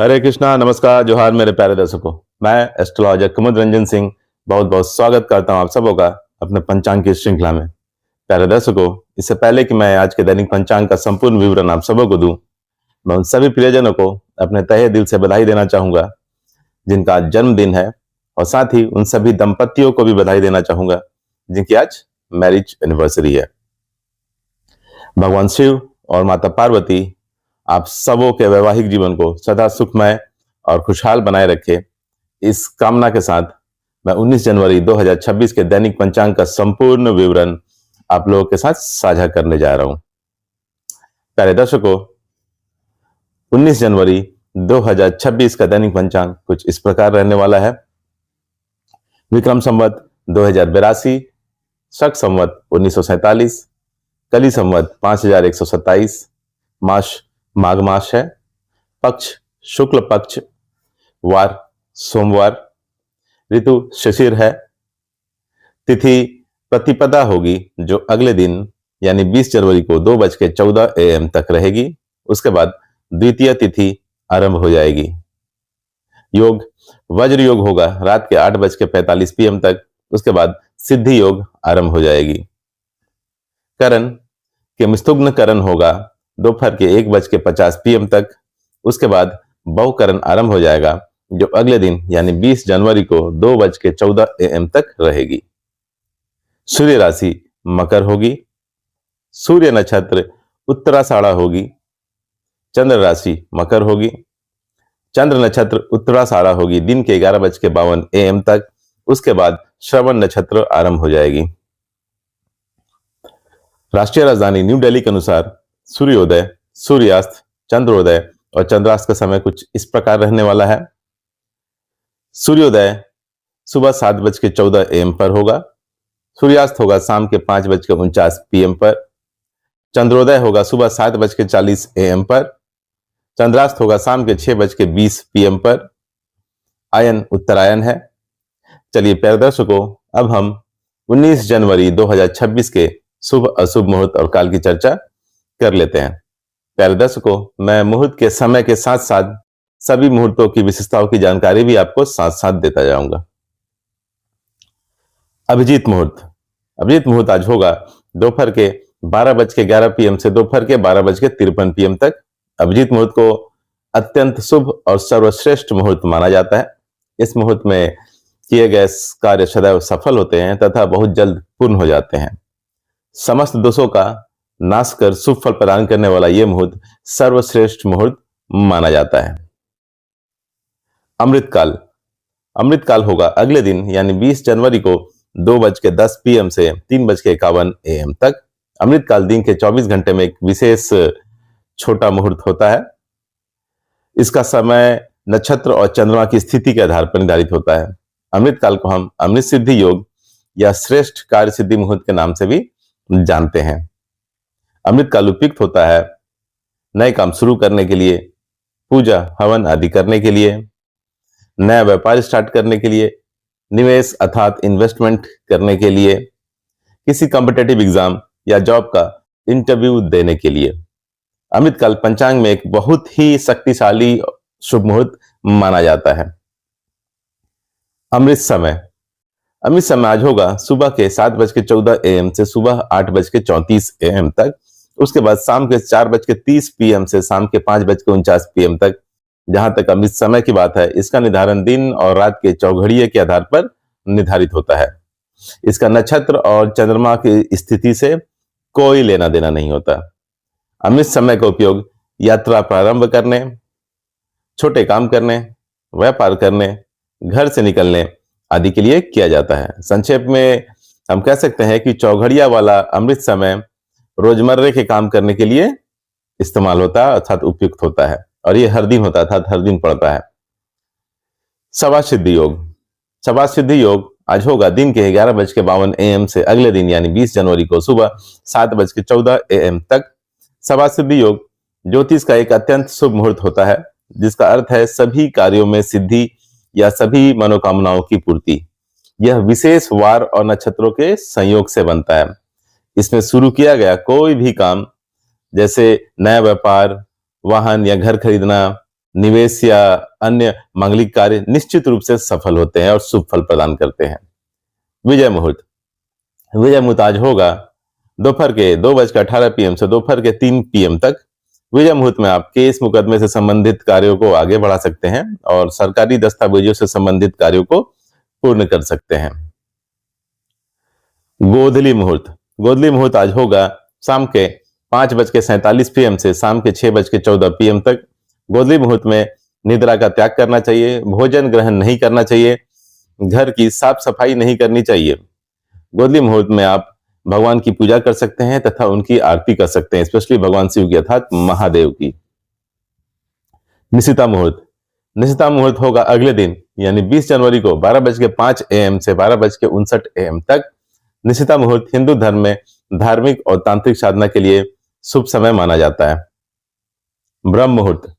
हरे कृष्णा, नमस्कार, जोहार मेरे प्यारे दर्शकों। मैं एस्ट्रोलॉजर कुमुद रंजन सिंह बहुत बहुत स्वागत करता हूं आप सबों का अपने पंचांग की श्रृंखला में। प्यारे दर्शकों, इससे पहले कि मैं आज के दैनिक पंचांग का संपूर्ण विवरण आप सबों को दूं, मैं उन सभी प्रियजनों को अपने तहे दिल से बधाई देना चाहूंगा जिनका आज जन्मदिन है, और साथ ही उन सभी दंपतियों को भी बधाई देना चाहूंगा जिनकी आज मैरिज एनिवर्सरी है। भगवान शिव और माता पार्वती आप सबों के वैवाहिक जीवन को सदा सुखमय और खुशहाल बनाए रखे, इस कामना के साथ मैं 19 जनवरी 2026 के दैनिक पंचांग का संपूर्ण विवरण आप लोगों के साथ साझा करने जा रहा हूं। प्यारे दर्शकों, 19 जनवरी 2026 का दैनिक पंचांग कुछ इस प्रकार रहने वाला है। विक्रम संवत 2082, शक संवत 1947, कली संवत 5127, मास माघ मास है, पक्ष शुक्ल पक्ष, वार सोमवार, ऋतु शिशिर है, तिथि प्रतिपदा होगी जो अगले दिन यानी 20 जनवरी को 2:14 AM तक रहेगी। उसके बाद द्वितीय तिथि आरंभ हो जाएगी। योग वज्र योग होगा रात के 8:45 PM तक। उसके बाद सिद्धि योग आरंभ हो जाएगी। करण किमस्तुग्न करण होगा दोपहर के 1:50 PM तक। उसके बाद बहुकरण आरंभ हो जाएगा जो अगले दिन यानी 20 जनवरी को 2:14 AM तक रहेगी। सूर्य राशि मकर होगी, सूर्य नक्षत्र उत्तराषाढ़ा होगी, चंद्र राशि मकर होगी, चंद्र नक्षत्र उत्तराषाढ़ा होगी दिन के 11:52 AM तक। उसके बाद श्रवण नक्षत्र आरंभ हो जाएगी। राष्ट्रीय राजधानी न्यू दिल्ली के अनुसार सूर्योदय, सूर्यास्त, चंद्रोदय और चंद्रास्त का समय कुछ इस प्रकार रहने वाला है। सूर्योदय सुबह 7:14 AM पर होगा, सूर्यास्त होगा शाम के 5:49 PM पर, चंद्रोदय होगा सुबह 7:40 AM पर, चंद्रास्त होगा शाम के 6:20 PM पर। आयन उत्तरायण है। चलिए प्यारे दर्शकों, अब हम 19 जनवरी 2026 के शुभ अशुभ मुहूर्त और काल की चर्चा कर लेते हैं। प्यारे दर्शकों, मैं मुहूर्त के समय के साथ साथ सभी मुहूर्तों की विशेषताओं की जानकारी भी आपको साथ साथ देता जाऊंगा। अभिजीत मुहूर्त। अभिजीत मुहूर्त आज होगा दोपहर के 12:11 PM से दोपहर के 12:53 PM तक। अभिजीत मुहूर्त को अत्यंत शुभ और सर्वश्रेष्ठ मुहूर्त माना जाता है। इस मुहूर्त में किए गए कार्य सदैव सफल होते हैं तथा बहुत जल्द पूर्ण हो जाते हैं। समस्त दोषों का नाश कर शुभ फल प्रदान करने वाला यह मुहूर्त सर्वश्रेष्ठ मुहूर्त माना जाता है। अमृतकाल। अमृतकाल होगा अगले दिन यानी 20 जनवरी को 2:10 PM से 3:51 AM तक। अमृतकाल दिन के 24 घंटे में एक विशेष छोटा मुहूर्त होता है। इसका समय नक्षत्र और चंद्रमा की स्थिति के आधार पर निर्धारित होता है। अमृतकाल को हम अमृत सिद्धि योग या श्रेष्ठ कार्य सिद्धि मुहूर्त के नाम से भी जानते हैं। अमृतकाल उपयुक्त होता है नए काम शुरू करने के लिए, पूजा हवन आदि करने के लिए, नया व्यापार स्टार्ट करने के लिए, निवेश अर्थात इन्वेस्टमेंट करने के लिए, किसी कॉम्पिटिटिव एग्जाम या जॉब का इंटरव्यू देने के लिए। अमृतकाल पंचांग में एक बहुत ही शक्तिशाली शुभ मुहूर्त माना जाता है। अमृत समय। अमृत समय आज होगा सुबह के 7:14 AM से सुबह 8:34 AM तक। उसके बाद शाम के 4:30 PM से शाम के 5:49 PM तक। जहां तक अमृत समय की बात है, इसका निर्धारण दिन और रात के चौघड़िए के आधार पर निर्धारित होता है। इसका नक्षत्र और चंद्रमा की स्थिति से कोई लेना देना नहीं होता। अमृत समय का उपयोग यात्रा प्रारंभ करने, छोटे काम करने, व्यापार करने, घर से निकलने आदि के लिए किया जाता है। संक्षेप में हम कह सकते हैं कि चौघड़िया वाला अमृत समय रोजमर्रे के काम करने के लिए इस्तेमाल होता है अर्थात उपयुक्त होता है, और ये हर दिन होता है अर्थात हर दिन पड़ता है। सवा सिद्धि योग। सवा सिद्धि योग आज होगा दिन के 11:52 AM से अगले दिन यानी 20 जनवरी को सुबह 7:14 AM तक। सवा सिद्धि योग ज्योतिष का एक अत्यंत शुभ मुहूर्त होता है, जिसका अर्थ है सभी कार्यों में सिद्धि या सभी मनोकामनाओं की पूर्ति। यह विशेष वार और नक्षत्रों के संयोग से बनता है। इसमें शुरू किया गया कोई भी काम, जैसे नया व्यापार, वाहन या घर खरीदना, निवेश या अन्य मांगलिक कार्य निश्चित रूप से सफल होते हैं और शुभ फल प्रदान करते हैं। विजय मुहूर्त। विजय मुहूर्त आज होगा दोपहर के 2:18 PM से दोपहर के 3 PM तक। विजय मुहूर्त में आप केस मुकदमे से संबंधित कार्यों को आगे बढ़ा सकते हैं और सरकारी दस्तावेजों से संबंधित कार्यों को पूर्ण कर सकते हैं। गोधली मुहूर्त। गोधली मुहूर्त आज होगा शाम के 5:47 PM से शाम के 6:14 PM तक। गोधली मुहूर्त में निद्रा का त्याग करना चाहिए, भोजन ग्रहण नहीं करना चाहिए, घर की साफ सफाई नहीं करनी चाहिए। गोधली मुहूर्त में आप भगवान की पूजा कर सकते हैं तथा उनकी आरती कर सकते हैं, स्पेशली भगवान शिव की अर्थात महादेव की। निशिता मुहूर्त। निशिता मुहूर्त होगा अगले दिन यानी 20 जनवरी को 12:05 AM से 12:59 AM तक। निशिता मुहूर्त हिंदू धर्म में धार्मिक और तांत्रिक साधना के लिए शुभ समय माना जाता है। ब्रह्म मुहूर्त।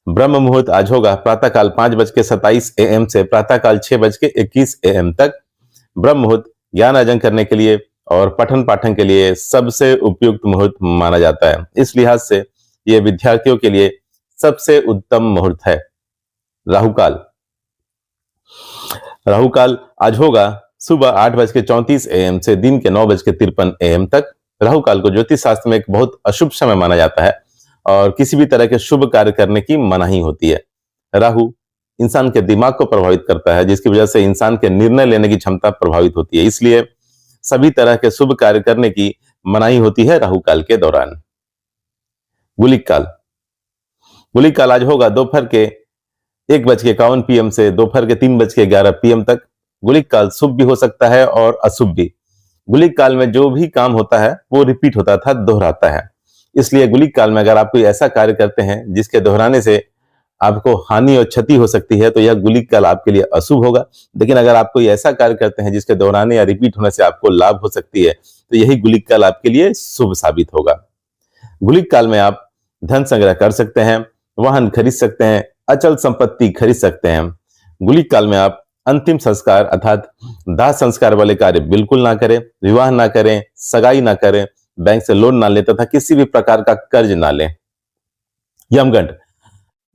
ब्रह्म मुहूर्त आज होगा प्रातःकाल 5:27 AM से प्रातःकाल 6:21 AM तक। ब्रह्म मुहूर्त ज्ञान अर्जन करने के लिए और पठन पाठन के लिए सबसे उपयुक्त मुहूर्त माना जाता है। इस लिहाज से यह विद्यार्थियों के लिए सबसे उत्तम मुहूर्त है। राहुकाल। राहुकाल आज होगा सुबह 8:34 AM से दिन के 9:53 AM तक। राहुकाल को ज्योतिष शास्त्र में एक बहुत अशुभ समय माना जाता है और किसी भी तरह के शुभ कार्य करने की मनाही होती है। राहु इंसान के दिमाग को प्रभावित करता है, जिसकी वजह से इंसान के निर्णय लेने की क्षमता प्रभावित होती है। इसलिए सभी तरह के शुभ कार्य करने की मनाही होती है राहु काल के दौरान। गुलिक काल। गुलिक काल आज होगा दोपहर के 1:51 PM से दोपहर के 3:11 PM तक। गुलिक काल शुभ भी हो सकता है और अशुभ भी। गुलिक काल में जो भी काम होता है वो रिपीट होता था, दोहराता है। इसलिए गुलिक काल में अगर आप कोई ऐसा कार्य करते हैं जिसके दोहराने से आपको हानि और क्षति हो सकती है तो यह गुलिक काल आपके लिए अशुभ होगा। लेकिन अगर आप कोई ऐसा कार्य करते हैं जिसके दोहराने या रिपीट होने से आपको लाभ हो सकती है तो यही गुलिक काल आपके लिए शुभ साबित होगा। गुलिक काल में आप धन संग्रह कर सकते हैं, वाहन खरीद सकते हैं, अचल संपत्ति खरीद सकते हैं। गुलिक काल में आप अंतिम संस्कार अर्थात दाह संस्कार वाले कार्य बिल्कुल ना करें, विवाह ना करें, सगाई ना करें, बैंक से लोन ना लें तथा किसी भी प्रकार का कर्ज ना लें। यमगंड।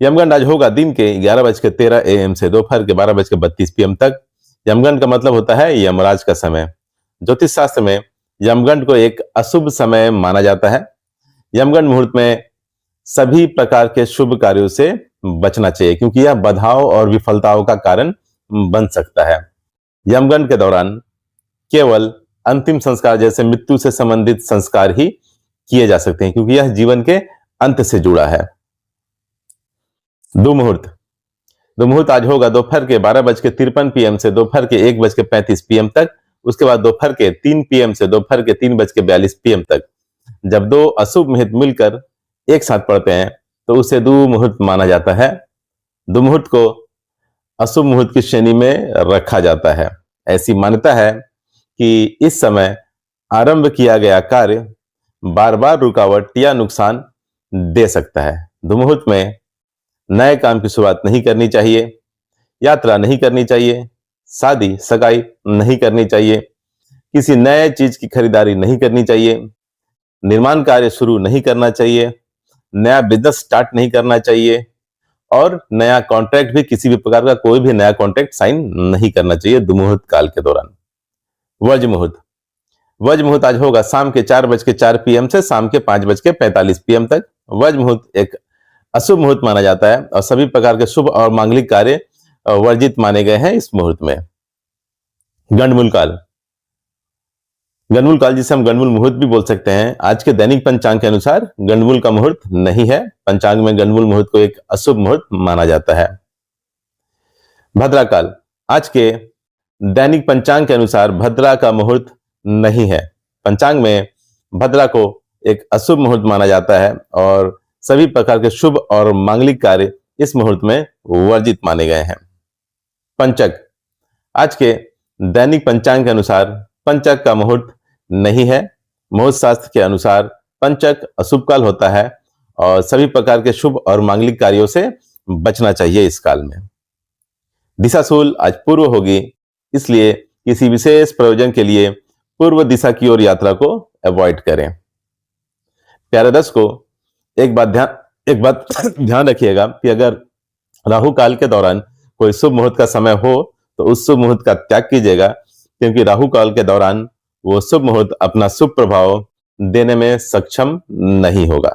यमगंड आज होगा दिन के 11:13 AM से दोपहर के 12:32 PM तक। यमगंड का मतलब होता है यमराज का समय। ज्योतिष शास्त्र में यमगंड को एक अशुभ समय माना जाता है। यमगंड मुहूर्त में सभी प्रकार के शुभ कार्यों से बचना चाहिए क्योंकि यह बाधाओं और विफलताओं का कारण बन सकता है। यमगंड के दौरान केवल अंतिम संस्कार जैसे मृत्यु से संबंधित संस्कार ही किए जा सकते हैं क्योंकि यह जीवन के अंत से जुड़ा है। दुमुहूर्त। दुमुहूर्त आज होगा दोपहर के 12:53 PM से दोपहर के 1:35 PM तक। उसके बाद दोपहर के 3 PM से दोपहर के 3:42 PM तक। जब दो अशुभ मुहूर्त मिलकर एक साथ पड़ते हैं तो उसे दुमुहूर्त माना जाता है। दुमुहूर्त को अशुभ मुहूर्त की श्रेणी में रखा जाता है। ऐसी मान्यता है कि इस समय आरंभ किया गया कार्य बार बार रुकावट या नुकसान दे सकता है। दुमुहूर्त में नए काम की शुरुआत नहीं करनी चाहिए, यात्रा नहीं करनी चाहिए, शादी सगाई नहीं करनी चाहिए, किसी नए चीज की खरीदारी नहीं करनी चाहिए, निर्माण कार्य शुरू नहीं करना चाहिए, नया बिजनेस स्टार्ट नहीं करना चाहिए और नया कॉन्ट्रैक्ट भी किसी भी प्रकार का कोई भी नया कॉन्ट्रैक्ट साइन नहीं करना चाहिए दुमुहूर्त काल के दौरान। वज्र मुहूर्त। वज्र मुहूर्त आज होगा शाम के 4:04 PM से शाम के 5:45 PM तक। वज्र मुहूर्त एक अशुभ मुहूर्त माना जाता है और सभी प्रकार के शुभ और मांगलिक कार्य वर्जित माने गए हैं इस मुहूर्त में। गंडमूल काल। गंडमूल काल जिसे हम गंडमूल मुहूर्त भी बोल सकते हैं, आज के दैनिक पंचांग के अनुसार गंडमूल का मुहूर्त नहीं है। पंचांग में गंडमूल मुहूर्त को एक अशुभ मुहूर्त माना जाता है। भद्रा काल। आज के दैनिक पंचांग के अनुसार भद्रा का मुहूर्त नहीं है। पंचांग में भद्रा को एक अशुभ मुहूर्त माना जाता है और सभी प्रकार के शुभ और मांगलिक कार्य इस मुहूर्त में वर्जित माने गए हैं। पंचक। आज के दैनिक पंचांग के अनुसार पंचक का मुहूर्त नहीं है। मुहूर्त शास्त्र के अनुसार पंचक अशुभ काल होता है और सभी प्रकार के शुभ और मांगलिक कार्यों से बचना चाहिए इस काल में। दिशाशूल आज पूर्व होगी, इसलिए किसी विशेष प्रयोजन के लिए पूर्व दिशा की ओर यात्रा को अवॉइड करें। प्यारे दर्शकों, एक बात एक बात ध्यान रखिएगा कि अगर राहु काल के दौरान कोई शुभ मुहूर्त का समय हो तो उस शुभ मुहूर्त का त्याग कीजिएगा, क्योंकि राहु काल के दौरान वो शुभ मुहूर्त अपना शुभ प्रभाव देने में सक्षम नहीं होगा।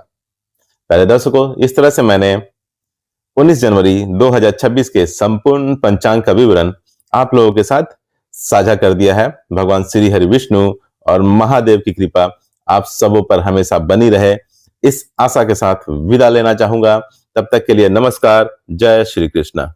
प्यारे दर्शकों, इस तरह से मैंने 19 जनवरी 2026 के संपूर्ण पंचांग का विवरण आप लोगों के साथ साझा कर दिया है। भगवान श्री हरि विष्णु और महादेव की कृपा आप सबों पर हमेशा बनी रहे, इस आशा के साथ विदा लेना चाहूंगा। तब तक के लिए नमस्कार, जय श्री कृष्ण।